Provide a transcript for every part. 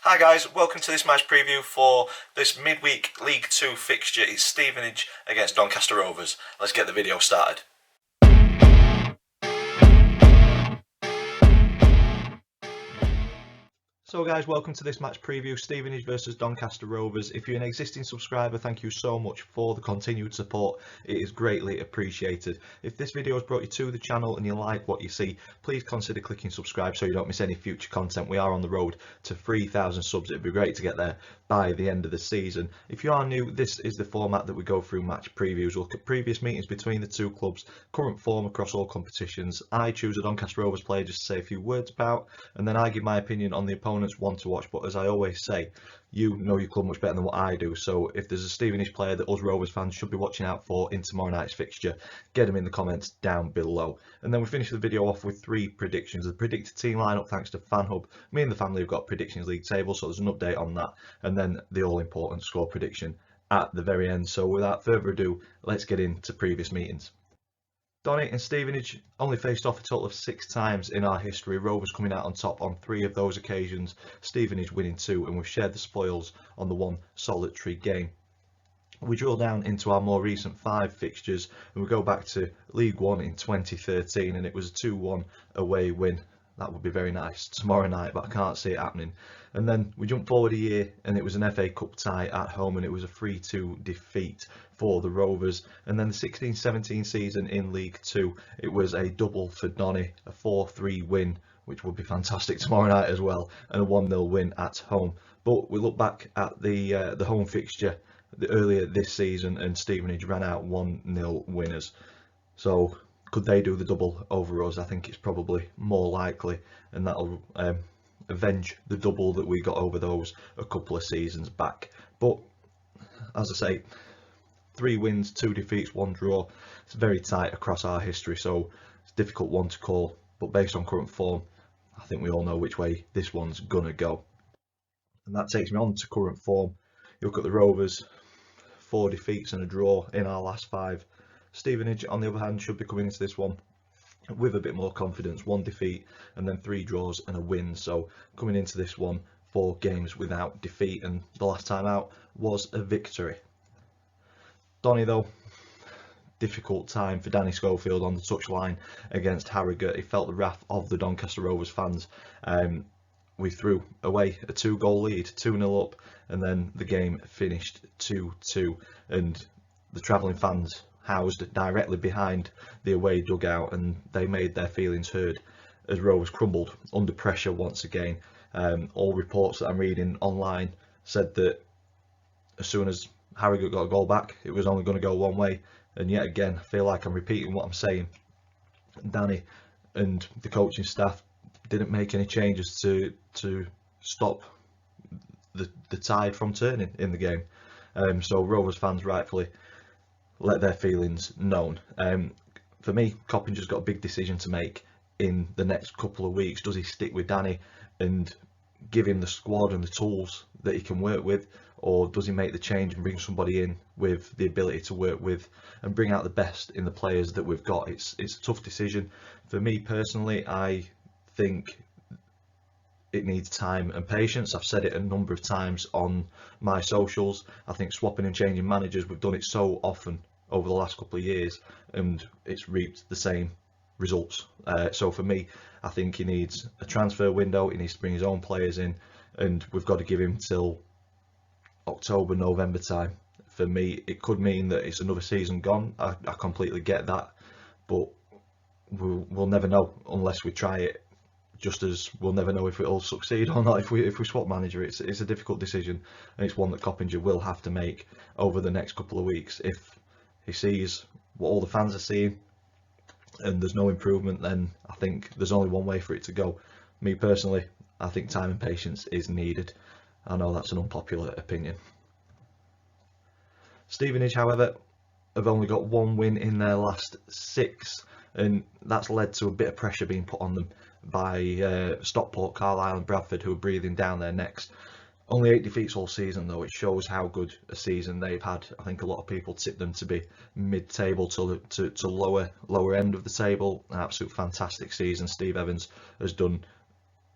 Hi guys, welcome to this match preview for this midweek League 2 fixture. It's Stevenage against Doncaster Rovers. Let's get the video started. So guys, welcome to this match preview, Stevenage versus Doncaster Rovers. If you're an existing subscriber, thank you so much for the continued support. It is greatly appreciated. If this video has brought you to the channel and you like what you see, please consider clicking subscribe so you don't miss any future content. We are on the road to 3,000 subs. It'd be great to get there by the end of the season. If you are new, this is the format that we go through match previews. We'll look at previous meetings between the two clubs, current form across all competitions. I choose a Doncaster Rovers player just to say a few words about, and then I give my opinion on the opponent's one to watch. But as I always say, you know your club much better than what I do, so if there's a Stevenage player that us Rovers fans should be watching out for in tomorrow night's fixture, get them in the comments down below. And then we finish the video off with three predictions. The predicted team lineup thanks to FanHub. Me and the family have got predictions league table, so there's an update on that, and then the all important score prediction at the very end. So without further ado, let's get into previous meetings. Donny and Stevenage only faced off a total of 6 times in our history, Rovers coming out on top on 3 of those occasions, Stevenage winning 2, and we've shared the spoils on the one solitary game. We drill down into our more recent 5 fixtures and we go back to League 1 in 2013, and it was a 2-1 away win. That would be very nice tomorrow night, but I can't see it happening. And then we jump forward a year and it was an FA Cup tie at home, and it was a 3-2 defeat for the Rovers. And then the 16-17 season in League 2, it was a double for Donny, a 4-3 win, which would be fantastic tomorrow night as well, and a 1-0 win at home. But we look back at the home fixture earlier this season, and Stevenage ran out 1-0 winners. So could they do the double over us? I think it's probably more likely, and that'll avenge the double that we got over those a couple of seasons back. But as I say, 3 wins, 2 defeats, 1 draw. It's very tight across our history, so it's a difficult one to call. But based on current form, I think we all know which way this one's gonna go. And that takes me on to current form. You look at the Rovers, 4 defeats and a draw in our last 5. Stevenage, on the other hand, should be coming into this one with a bit more confidence. 1 defeat and then 3 draws and a win. So coming into this one, 4 games without defeat, and the last time out was a victory. Donny though, difficult time for Danny Schofield on the touchline against Harrogate. He felt the wrath of the Doncaster Rovers fans. We threw away a 2-goal lead, 2-0 up, and then the game finished 2-2, and the travelling fans housed directly behind the away dugout, and they made their feelings heard as Rovers crumbled under pressure once again. All reports that I'm reading online said that as soon as Harrogate got a goal back, it was only going to go one way, and yet again I feel like I'm repeating what I'm saying. Danny and the coaching staff didn't make any changes to stop the tide from turning in the game. So Rovers fans rightfully let their feelings known. For me, Coppinger's got a big decision to make in the next couple of weeks. Does he stick with Danny and give him the squad and the tools that he can work with, or does he make the change and bring somebody in with the ability to work with and bring out the best in the players that we've got? It's a tough decision. For me personally, I think it needs time and patience. I've said it a number of times on my socials. I think swapping and changing managers, we've done it so often over the last couple of years, and it's reaped the same results. So for me, I think he needs a transfer window. He needs to bring his own players in, and we've got to give him till October, November time. For me, it could mean that it's another season gone. I completely get that, but we'll never know unless we try it. Just as we'll never know if it'll succeed or not if we swap manager. It's a difficult decision, and it's one that Coppinger will have to make over the next couple of weeks. If he sees what all the fans are seeing and there's no improvement, then I think there's only one way for it to go. Me personally, I think time and patience is needed. I know that's an unpopular opinion. Stevenage, however, have only got 1 win in their last 6, and that's led to a bit of pressure being put on them by Stockport, Carlisle and Bradford, who are breathing down their necks. Only 8 defeats all season though. It shows how good a season they've had. I think a lot of people tip them to be mid-table to lower end of the table. An absolute fantastic season. Steve Evans has done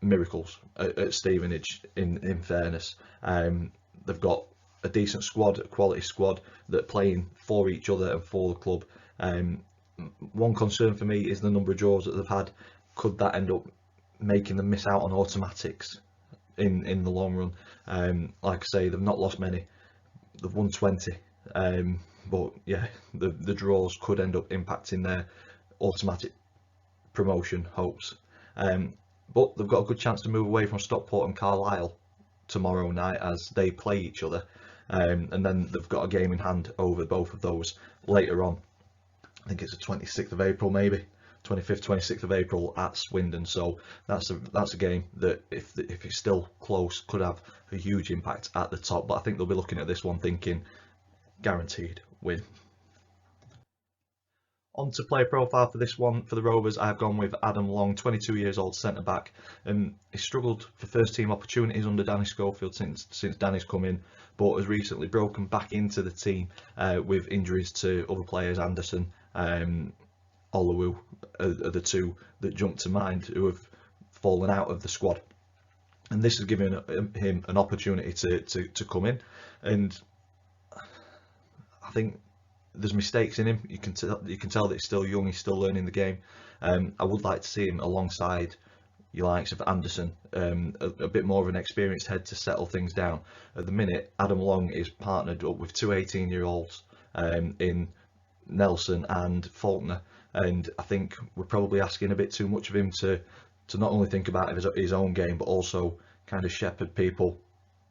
miracles at Stevenage. In fairness, they've got a decent squad, a quality squad that are playing for each other and for the club. One concern for me is the number of draws that they've had. Could that end up making them miss out on automatics in the long run? Like I say, they've not lost many. They've won 20. But yeah, the draws could end up impacting their automatic promotion hopes. But they've got a good chance to move away from Stockport and Carlisle tomorrow night as they play each other. And then they've got a game in hand over both of those later on. I think it's the 26th of April, maybe 25th, 26th of April at Swindon. So that's a game that, if it's still close, could have a huge impact at the top. But I think they'll be looking at this one thinking guaranteed win. On to player profile for this one for the Rovers, I've gone with Adam Long, 22 years old, centre back. He struggled for first team opportunities under Danny Schofield since Danny's come in, but has recently broken back into the team with injuries to other players. Anderson, Oluwu are the two that jump to mind who have fallen out of the squad, and this has given him an opportunity to come in. And I think there's mistakes in him. You can tell that he's still young. He's still learning the game. I would like to see him alongside your likes of Anderson, a bit more of an experienced head to settle things down. At the minute, Adam Long is partnered up with two 18-year-olds in Nelson and Faulkner, and I think we're probably asking a bit too much of him to not only think about his own game, but also kind of shepherd people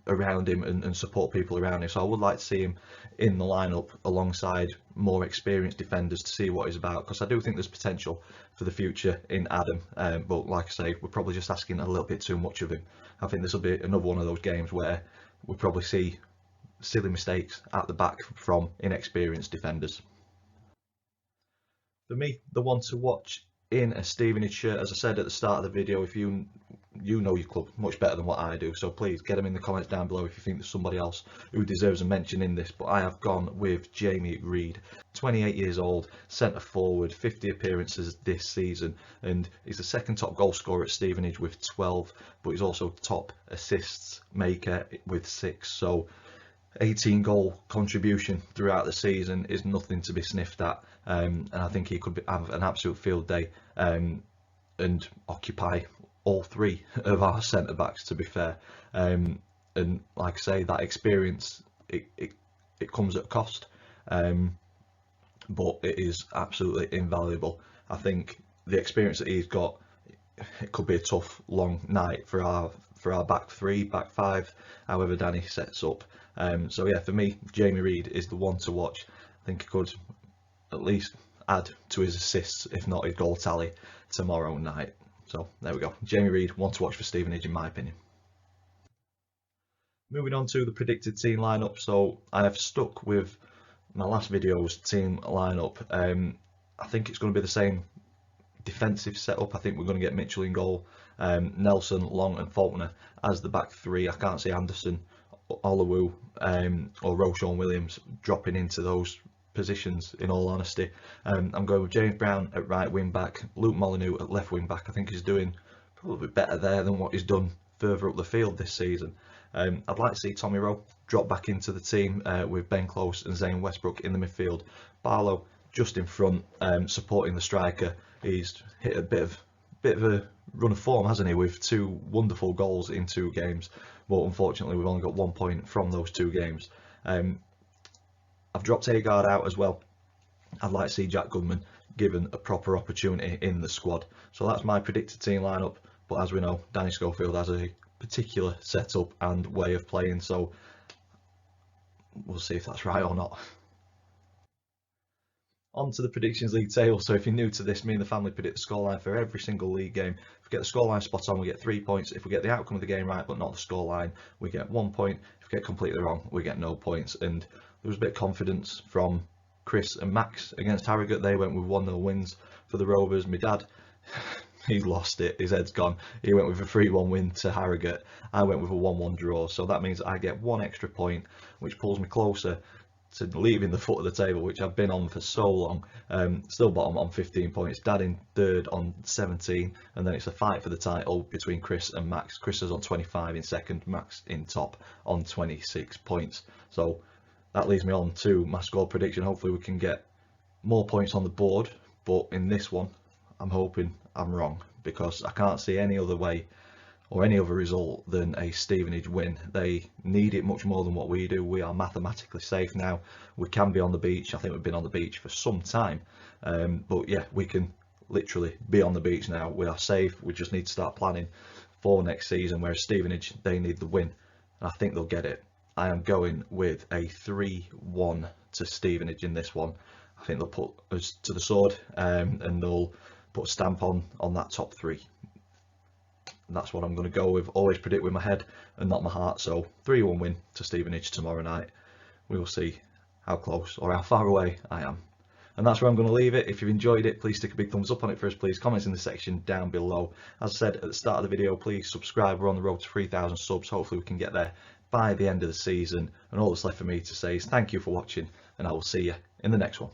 around him and support people around him. So I would like to see him in the lineup alongside more experienced defenders to see what he's about, because I do think there's potential for the future in Adam. But like I say, we're probably just asking a little bit too much of him. I think this will be another one of those games where we'll probably see silly mistakes at the back from inexperienced defenders. For me, the one to watch in a Stevenage shirt, as I said at the start of the video, if you know your club much better than what I do, so please get them in the comments down below if you think there's somebody else who deserves a mention in this. But I have gone with Jamie Reid, 28 years old, centre forward, 50 appearances this season, and he's the second top goal scorer at Stevenage with 12, but he's also top assists maker with 6. So 18 goal contribution throughout the season is nothing to be sniffed at, and I think he could have an absolute field day and occupy all three of our centre backs, to be fair. And like I say, that experience, it comes at a cost, but it is absolutely invaluable. I think the experience that he's got, it could be a tough long night for our back three, back five, however Danny sets up. So yeah, for me, Jamie Reid is the one to watch. I think he could at least add to his assists, if not his goal tally, tomorrow night. So there we go, Jamie Reid, one to watch for Stevenage in my opinion. Moving on to the predicted team lineup. So I have stuck with my last video's team lineup. I think it's going to be the same defensive setup. I think we're going to get Mitchell in goal, Nelson, Long and Faulkner as the back three. I can't see Anderson, Oluwu or Roshan Williams dropping into those positions, in all honesty. I'm going with James Brown at right wing back, Luke Molyneux at left wing back. I think he's doing probably better there than what he's done further up the field this season. I'd like to see Tommy Rowe drop back into the team with Ben Close and Zane Westbrook in the midfield. Barlow just in front, supporting the striker. He's hit a bit of a run of form, hasn't he, with 2 wonderful goals in 2 games, but unfortunately we've only got 1 point from those 2 games. I've dropped Agard out as well. I'd like to see Jack Goodman given a proper opportunity in the squad. So that's my predicted team lineup, but as we know, Danny Schofield has a particular setup and way of playing, so we'll see if that's right or not. On to the Predictions League table. So if you're new to this, me and the family predict the scoreline for every single league game. If we get the scoreline spot on, we get 3 points. If we get the outcome of the game right but not the scoreline, we get 1 point. If we get completely wrong, we get no points. And there was a bit of confidence from Chris and Max against Harrogate. They went with 1-0 wins for the Rovers. My dad, he's lost it, his head's gone. He went with a 3-1 win to Harrogate. I went with a 1-1 draw, so that means I get 1 extra point, which pulls me closer to leaving the foot of the table, which I've been on for so long. Still bottom on 15 points, Dad in third on 17, and then it's a fight for the title between Chris and Max. Chris is on 25 in second, Max in top on 26 points. So that leads me on to my score prediction. Hopefully we can get more points on the board, but in this one I'm hoping I'm wrong, because I can't see any other way or any other result than a Stevenage win. They need it much more than what we do. We are mathematically safe now. We can be on the beach. I think we've been on the beach for some time, but yeah, we can literally be on the beach now. We are safe. We just need to start planning for next season, whereas Stevenage, they need the win, and I think they'll get it. I am going with a 3-1 to Stevenage in this one. I think they'll put us to the sword, and they'll put a stamp on that top three. And that's what I'm going to go with. Always predict with my head and not my heart. So 3-1 win to Stevenage tomorrow night. We will see how close or how far away I am. And that's where I'm going to leave it. If you've enjoyed it, please stick a big thumbs up on it for us, please. Comments in the section down below. As I said at the start of the video, please subscribe. We're on the road to 3,000 subs. Hopefully we can get there by the end of the season. And all that's left for me to say is thank you for watching, and I will see you in the next one.